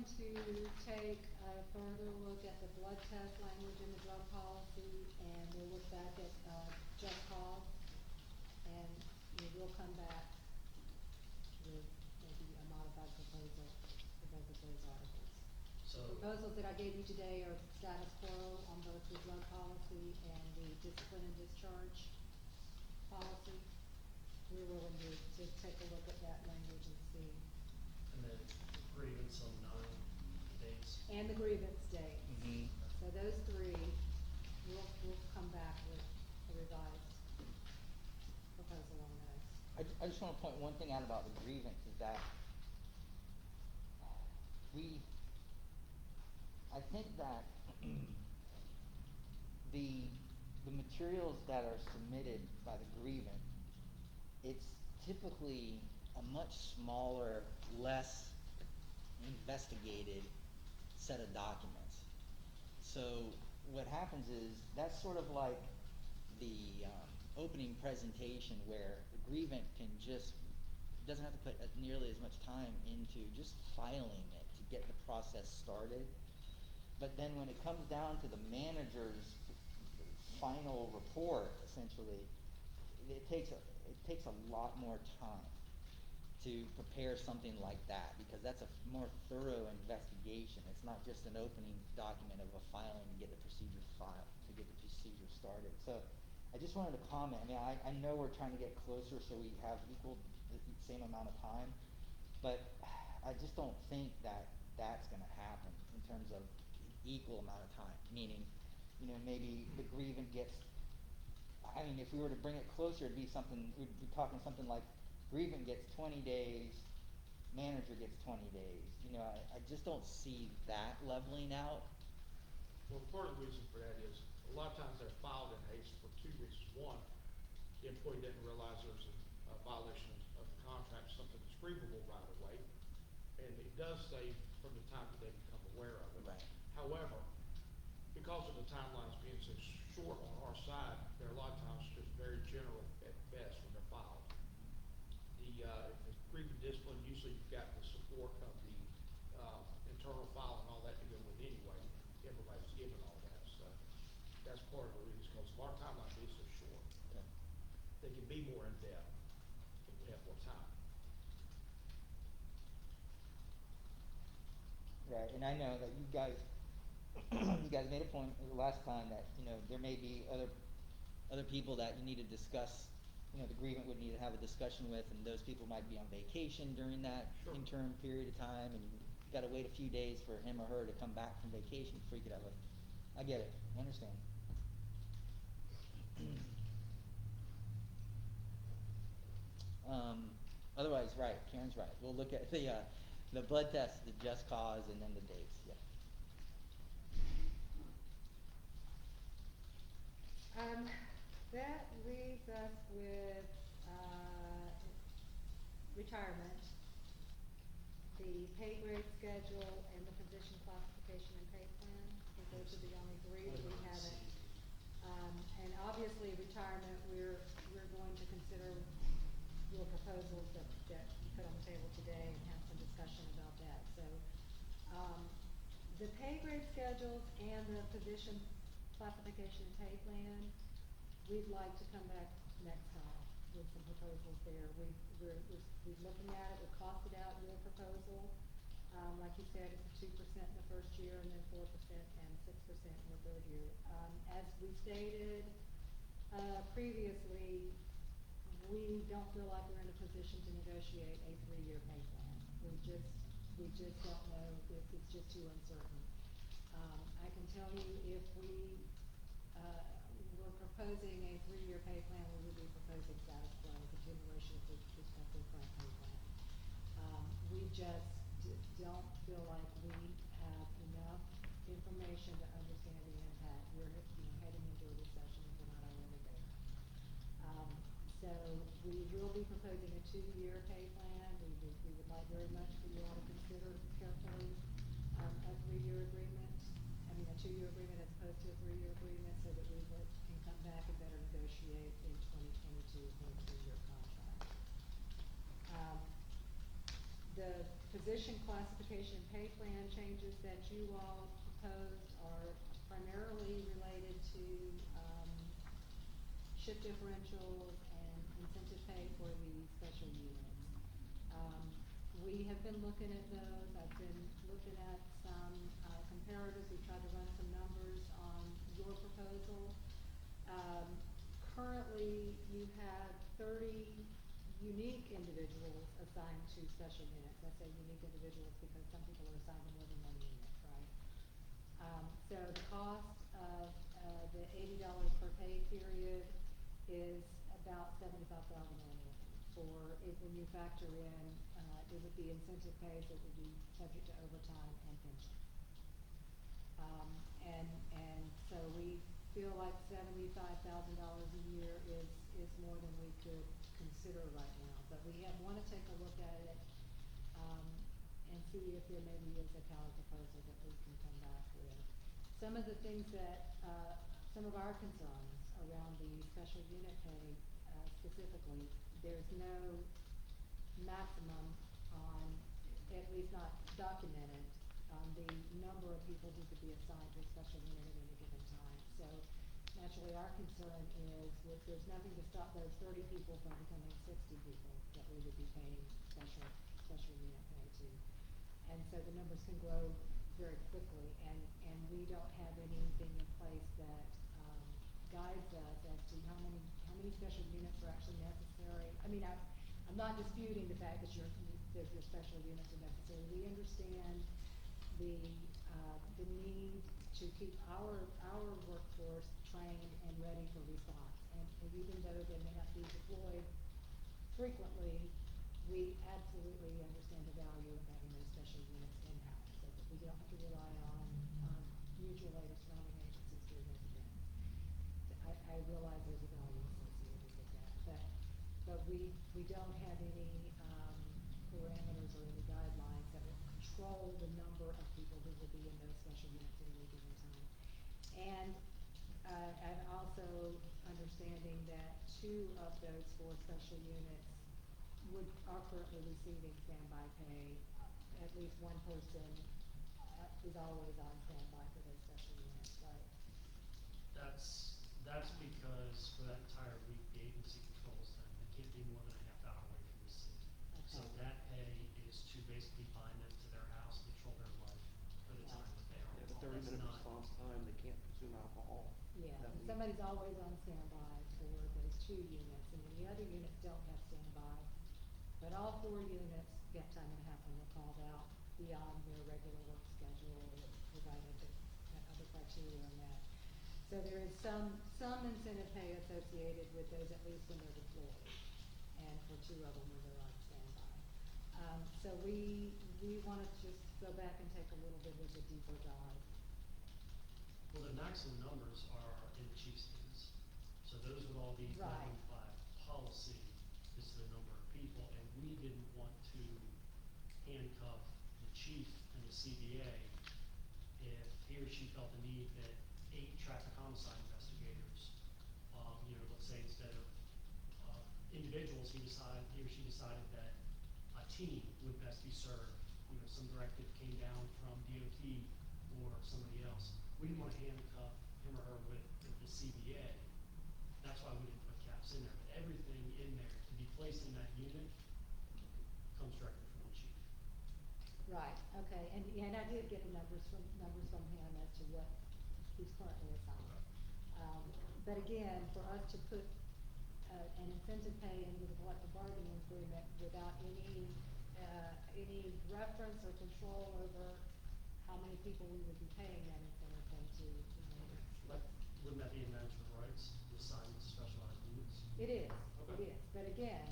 to take a further look at the blood test language in the drug policy, and we'll look back at, just cause, and we'll come back with maybe a modified proposal for both of those articles. So, The proposals that I gave you today are status quo on both the drug policy and the discipline and discharge policy. We're willing to take a look at that language and see. and then grievance on 9 dates. And the grievance date. Mm-hmm. So those three, we'll come back with a revised proposal on those. I just want to point one thing out about the grievance is that I think that the materials that are submitted by the grievant, it's typically a much smaller, less investigated set of documents. So what happens is that's sort of like the opening presentation where the grievant can just doesn't have to put nearly as much time into just filing it to get the process started. But then when it comes down to the manager's final report, essentially, it takes a lot more time to prepare something like that, because that's a more thorough investigation. It's not just an opening document of a filing to get the procedure filed, to get the procedure started. So I just wanted to comment. I mean, I know we're trying to get closer so we have the same amount of time, but I just don't think that that's going to happen in terms of equal amount of time. Meaning, maybe the grievant gets, I mean, if we were to bring it closer, it'd be something, we'd be talking something like grievant gets 20 days, manager gets 20 days. I just don't see that leveling out. Well, part of the reason for that is a lot of times they're filed in haste for 2 reasons. One, the employee didn't realize there was a violation of the contract, something that's grievable right away. And it does say from the time that they become aware of it. Right. However, because of the timelines being so short on our side, they're a lot of times just very general at best when they're filed. If it's grievance discipline, usually you've got the support of the internal file and all that to go with anyway. Everybody's given all that, so that's part of the reason, because our timeline is so short. Okay. They can be more in depth if we have more time. Right, and I know that you guys made a point the last time that there may be other people that you need to discuss. The grievant would need to have a discussion with, and those people might be on vacation during that Sure. interim period of time, and you got to wait a few days for him or her to come back from vacation before you could have I get it, I understand. Otherwise, right, Karen's right. We'll look at the blood test, the just cause, and then the dates. Yeah. That leaves us with, retirement, the pay grade schedule, and the position classification and pay plan. I think those are the only three that we haven't. And obviously retirement, we're going to consider your proposals that you put on the table today and have some discussion about that. So, the pay grade schedules and the position classification and pay plan, we'd like to come back next time with some proposals there. We're looking at it, we've costed out your proposal. Like you said, it's a 2% in the first year, and then 4% and 6% in the third year. As we stated previously, we don't feel like we're in a position to negotiate a 3-year pay plan. We just don't know, it's just too uncertain. I can tell you if we were proposing a 3-year pay plan, we would be proposing status quo, continuation of the current pay plan. We just don't feel like we have enough information to understand the impact. We're heading into a recession if we're not already there. So we will be proposing a 2-year pay plan. We would like very much for you all to consider carefully a 3-year agreement. I mean, a 2-year agreement as opposed to a 3-year agreement, so that we can come back and better negotiate in 2022 for a 3-year contract. The position classification and pay plan changes that you all proposed are primarily related to, shift differentials and incentive pay for the special units. We have been looking at those, I've been looking at some, comparators, we tried to run some numbers on your proposal. Currently, you have 30 unique individuals assigned to special units. I say unique individuals because some people are assigned to more than one unit, right? So the cost of, the $80 per pay period is about $75,000 for it, when you factor in, it would be incentive pay, so it would be subject to overtime and pension. And so we feel like $75,000 a year is more than we could consider right now. But we wanna take a look at it, and see if there maybe is a counter proposal that we can come back with. Some of the things that, some of our concerns around the special unit pay, specifically, there's no maximum on, at least not documented, the number of people who could be assigned to a special unit at any given time. So naturally, our concern is that there's nothing to stop those 30 people from becoming 60 people that we would be paying special unit pay to. And so the numbers can grow very quickly, and we don't have anything in place that, guides us as to how many special units are actually necessary. I mean, I'm not disputing the fact that your special units are necessary. We understand the need to keep our workforce trained and ready for response. And even though they may not be deployed frequently, we absolutely understand the value of having those special units in-house, so that we don't have to rely on mutual aid or surrounding agencies during those events. I realize there's a value associated with that, but we don't have any, parameters or any guidelines that will control the number of people who will be in those special units at any given time. And, also understanding that 2 of those 4 special units are currently receiving standby pay. At least one person, is always on standby for those special units, right? That's because for that entire week, the agency controls them, they can't be more than a half hour away from the city. So Okay. that pay is to basically bind them to their house, control their life for the time that they are on Yeah, but call. That's 30-minute not, response time, they can't consume alcohol. Yeah, that and week. somebody's always on standby for those 2 units, and then the other units don't have standby. But all 4 units get time and a half when they're called out beyond their regular work schedule, provided that other criteria are met. So there is some incentive pay associated with those, at least when they're deployed, and for 2 of them when they're on standby. So we wanna just go back and take a little bit of a deeper dive. well, the maximum numbers are in the chief's hands. So those would all be Right. governed by policy, is the number of people, and we didn't want to handcuff the chief and the CBA if he or she felt the need that 8 traffic homicide investigators, let's say instead of, individuals, he or she decided that a team would best be served. Some directive came down from DOT or somebody else. We didn't want to handcuff him or her with the CBA. That's why we didn't put caps in there. But everything in there to be placed in that unit comes directly from the chief. Right, okay, and I did get the numbers from him as to what he's currently assigned. But again, for us to put, an incentive pay into the collective bargaining agreement without any reference or control over how many people we would be paying that incentive pay to, Wouldn't that be in management rights, the assignment to specialized units? It is, Okay. but again,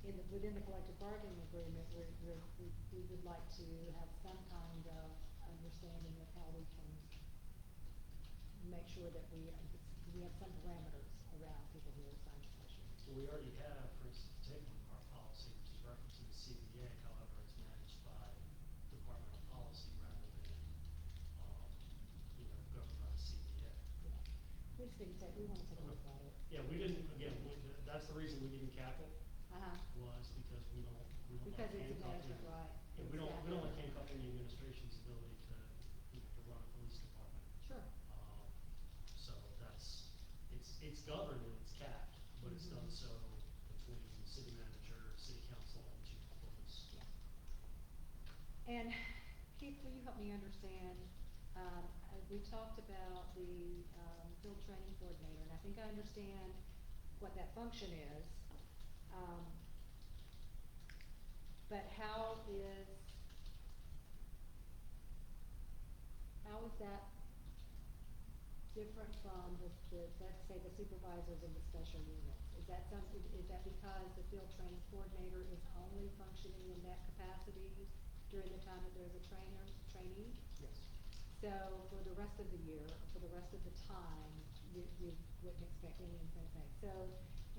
within the collective bargaining agreement, we would like to have some kind of understanding of how we can make sure that we have some parameters around people who are assigned to special. Well, we already have, for instance, table our policy, which is referencing the CBA, however, it's managed by departmental policy rather than, governed by the CBA. Yeah, we just need to we wanna take a look at it. Yeah, we didn't, again, that's the reason we didn't cap it, Uh-huh, was because we don't because like it's a handcuffing. management right. it's governed and it's capped, but it's done so between the city manager, city council, and chief of police. And Keith, will you help me understand, we talked about the, field training coordinator, and I think I understand what that function is. But how is that different from the, let's say, the supervisors in the special units? Is that because the field training coordinator is only functioning in that capacity during the time that there's a trainee? Yes. So for the rest of the year, for the rest of the time, you wouldn't expect any incentive pay. So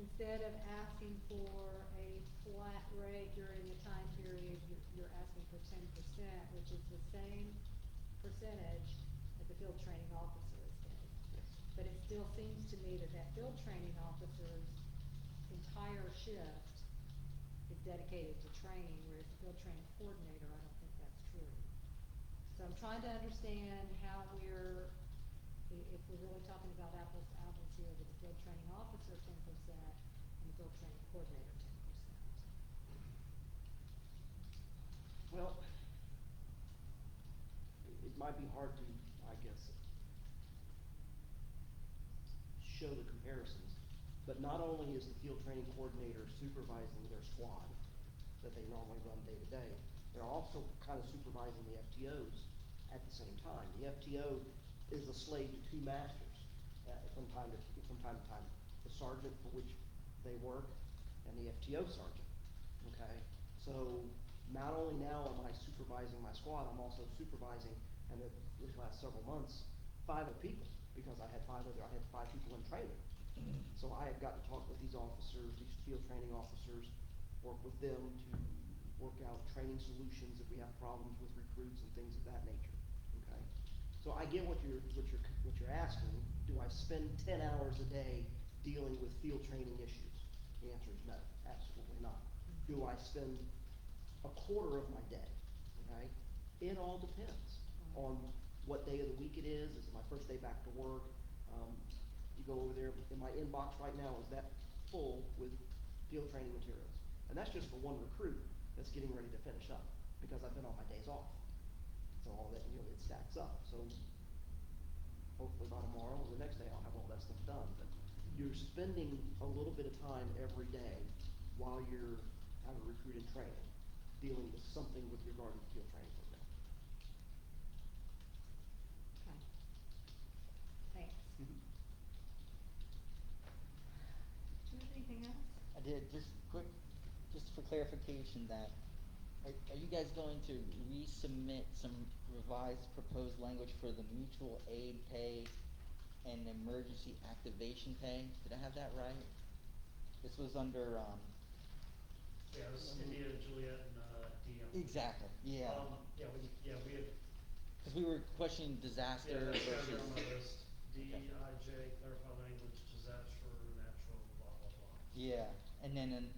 instead of asking for a flat rate during the time period, you're asking for 10%, which is the same percentage that the field training officer is getting. Yes. But it still seems to me that field training officer's entire shift is dedicated to training, whereas the field training coordinator, I don't think that's true. So I'm trying to understand how if we're really talking about apples to apples here, with the field training officer 10% and the field training coordinator 10%. Well, it might be hard to, I guess, show the comparisons, but not only is the field training coordinator supervising their squad that they normally run day to day, they're also kind of supervising the FTOs at the same time. The FTO is a slave to two masters from time to time. The sergeant for which they work and the FTO sergeant, okay? So not only now am I supervising my squad, I'm also supervising, and these last several months, 5 people, because I had 5 people in training. So I have got to talk with these officers, these field training officers, work with them to work out training solutions if we have problems with recruits and things of that nature, okay? So I get what you're asking. Do I spend 10 hours a day dealing with field training issues? The answer is no, absolutely not. Do I spend a quarter of my day, okay? It all depends on what day of the week it is. Is it my first day back to work? You go over there, in my inbox right now is that full with field training materials. And that's just for one recruit that's getting ready to finish up, because I've been on my days off. So all that, it stacks up. So hopefully by tomorrow or the next day I'll have all that stuff done. But you're spending a little bit of time every day while you're out of recruit and training, dealing with something with regard to the field training program. Okay. Thanks. Do you have anything else? I did, just for clarification that, are you guys going to resubmit some revised proposed language for the mutual aid pay and emergency activation pay? Did I have that right? This was under, Yeah, it was India, Juliet, and, DM. exactly, yeah. We had. Cause we were questioning disaster Yeah, that's versus. down on my list. Okay. DIJ, clarify language, disaster, natural, blah, blah, blah. Yeah, and then,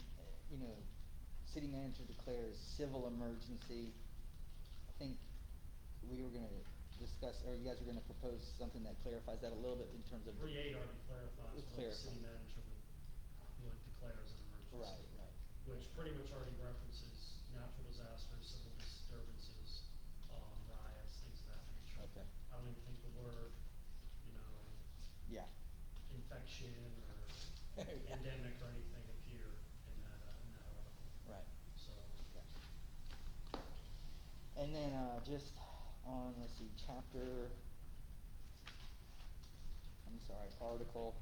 city manager declares civil emergency. I think we were gonna discuss, or you guys were gonna propose something that clarifies that a little bit in terms of. 3.8 already clarifies what the city Clarified. manager would declare as an emergency. Right. Which pretty much already references natural disasters, civil disturbances, riots, things of that nature. Okay. I don't even think the word, Yeah. infection or Yeah. endemic or anything appear in that article. Right. So, And then, just on, let's see, article,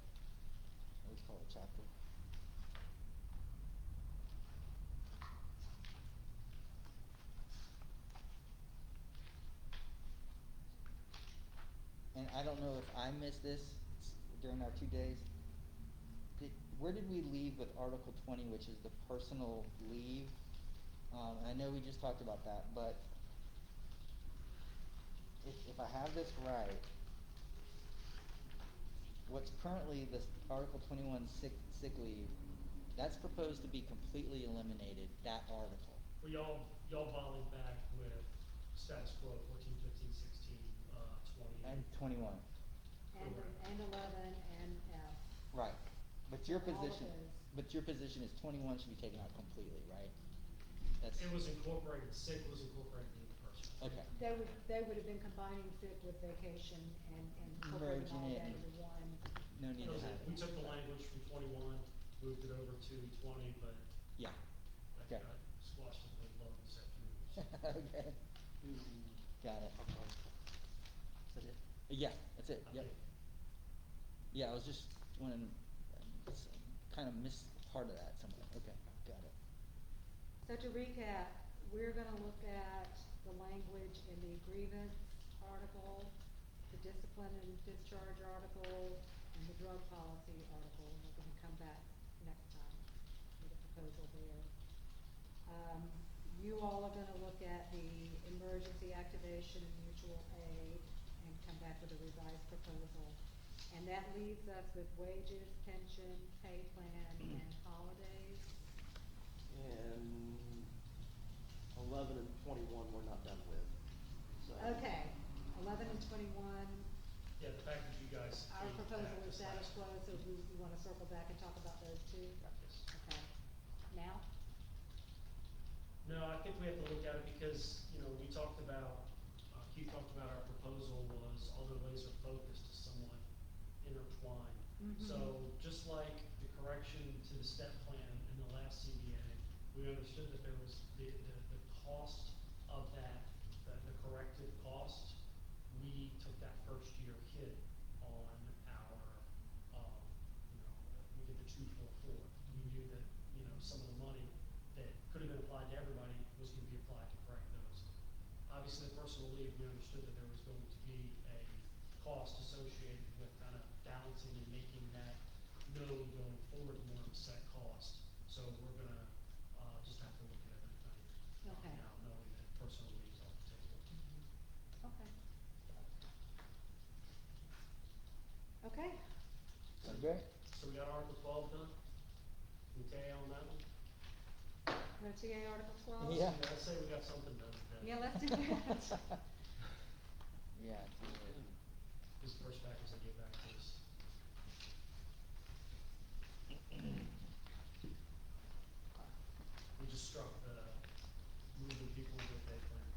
let's call it chapter. And I don't know if I missed this during our 2 days. Where did we leave with Article 20, which is the personal leave? And I know we just talked about that, but if I have this right, what's currently this Article 21 sick leave, that's proposed to be completely eliminated, that article. well, y'all volleyed back with status quo, 14, 15, 16, 20. And 21. And 11 and F. Right, but your All of position, those. but your position is 21 should be taken out completely, right? That's, It was incorporated, sick was incorporated into personal. okay, They would have been combining sick with vacation and incorporating Merging all it that and- into one. no need to That was have it. it. We took the language from 21, moved it over to 20, but Yeah, that okay. got squashed in the low this afternoon. Okay, got it. Is that it? Yeah, that's it, I yep. think Yeah, I was just wanting, kind of missed part of that somewhere, okay, got it. So to recap, we're gonna look at the language in the grievance article, the discipline and discharge article, and the drug policy article, and we're gonna come back next time with a proposal there. You all are gonna look at the emergency activation and mutual aid and come back with a revised proposal. And that leaves us with wages, pension, pay plan, and holidays. And 11 and 21 we're not done with, so. Okay, 11 and 21, Yeah, the fact that you guys. our came proposal back is this status last- quo, so we wanna circle back and talk about those two? Yes. Okay, now? No, I think we have to look at it because, we talked about, Keith talked about our proposal was, although laser focused, is somewhat intertwined. Mhm. So just like the correction to the step plan in the last CBA, we understood that there was the cost of that, the corrective cost. We took that first year hit on our, we did the 2-4-4. We knew that, some of the money that could have been applied to everybody was gonna be applied to correct those. Obviously, the personal leave, we understood that there was going to be a cost associated with kind of balancing and making that known going forward more of a set cost. So we're gonna, just have to look at everything. Okay. Now, knowing that personal leave is off the table. Okay. Okay, Okay, So we got Article 12 done? Okay on that one? go to TA Article 12? Yeah. Let's say we got something done today. Yeah, let's do that. yeah, it's, This is the first package I get back to us. We just struck the moving people into a pay plan.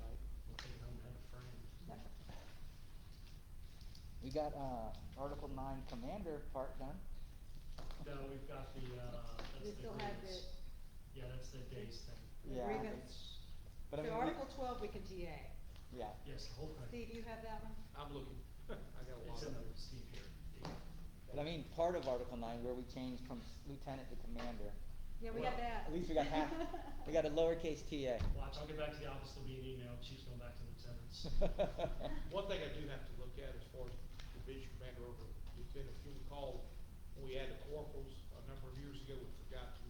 Right. We'll take it home and have it framed. we got, Article 9 Commander part done. No, we've got the, that's We the still have grievance. Yeah, that's the days thing. The Yeah. grievance. But I So mean, Article 12, we can TA. yeah, Yes, the whole thing. Steve, you have that one? I'm looking, I got a lot It's of in them. the Steve here. but I mean, part of Article 9 where we changed from lieutenant to commander, Yeah, we got Well, that. at least we got half, we got a lowercase TA. Watch, I'll get back to the office, there'll be an email, chief's going back to lieutenants. One thing I do have to look at as far as division commander over lieutenant, if you recall, when we added corporals a number of years ago, we forgot to,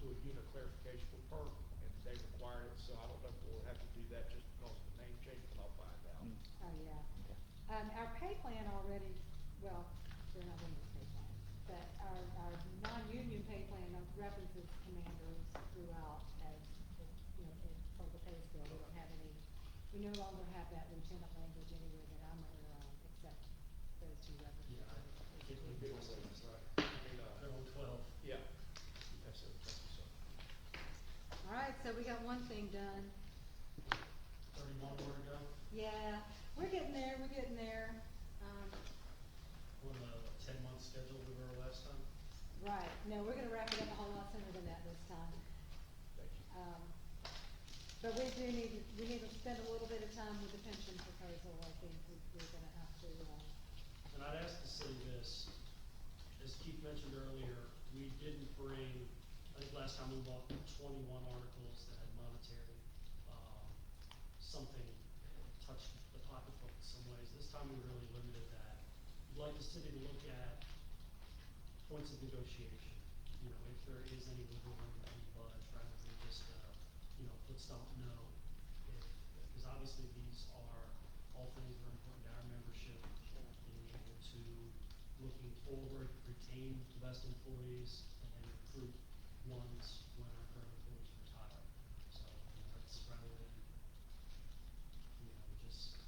do a unit clarification for PERC, and they required it, so I don't know if we'll have to do that just because of the name change, but I'll find out. Mm. Oh, yeah. Okay. Our pay plan already, well, they're not in this pay plan, but our non-union pay plan references commanders throughout as, as part of the pay scale. We don't have any, we no longer have that lieutenant language anywhere that I'm aware of, except those two references. Yeah, I can't believe Good it was, one. that's right. And, They're on 12. yeah, that's it, thank you, sir. All right, so we got one thing done. 31 more to go. Yeah, we're getting there, we're getting there. On the 10-month schedule we were last time. Right, no, we're gonna wrap it up a whole lot sooner than that this time. Thank you. But we do need, we need to spend a little bit of time with the pension proposal, I think we're gonna have to, And I'd ask to see this, as Keith mentioned earlier, we didn't bring, I think last time we bought 21 articles that had monetary, something touched the pocketbook in some ways. This time we really limited that. We'd like the city to look at points of negotiation, if there is any wiggle room, any budge, rather than just, let's don't know. Because obviously these are all things that are important to our membership, being able to, looking forward, retain the best employees and recruit ones when our current employees retire. So, that's rather than, just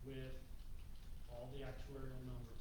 with all the actuarial numbers